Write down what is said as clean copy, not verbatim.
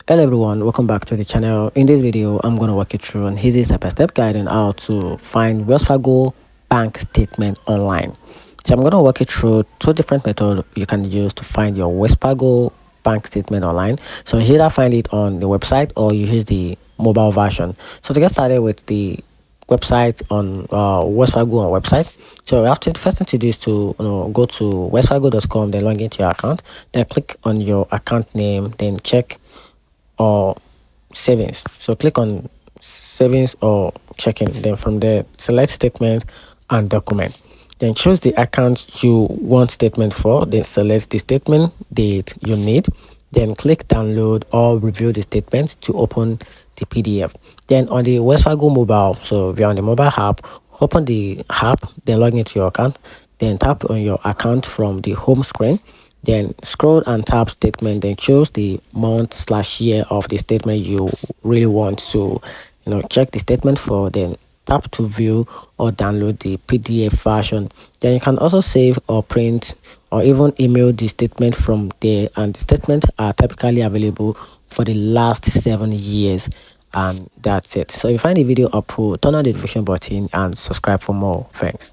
Hello everyone, welcome back to the channel. In this video I'm going to walk you through an easy step-by-step guide on how to find Wells Fargo bank statement online. So I'm going to walk you through two different methods you can use to find your Wells Fargo bank statement online. So you either find it on the website or you use the mobile version. So to get started with the website on Wells Fargo on website, so after the first thing to do is to go to wellsfargo.com, then log into your account, then click on your account name, then check or savings. So click on savings or checking, then from there select statement and document, then choose the account you want statement for, then select the statement date you need, then click download or review the statement to open the PDF. Then on the Wells Fargo mobile, so if you're on the mobile app, open the app, then log into your account, then tap on your account from the home screen, then scroll and tap statement, then choose the month/year of the statement you really want to check the statement for, then tap to view or download the PDF version. Then you can also save or print or even email the statement from there, and the statements are typically available for the last 7 years, and that's it. So if you find the video helpful, turn on the notification button and subscribe for more. Thanks.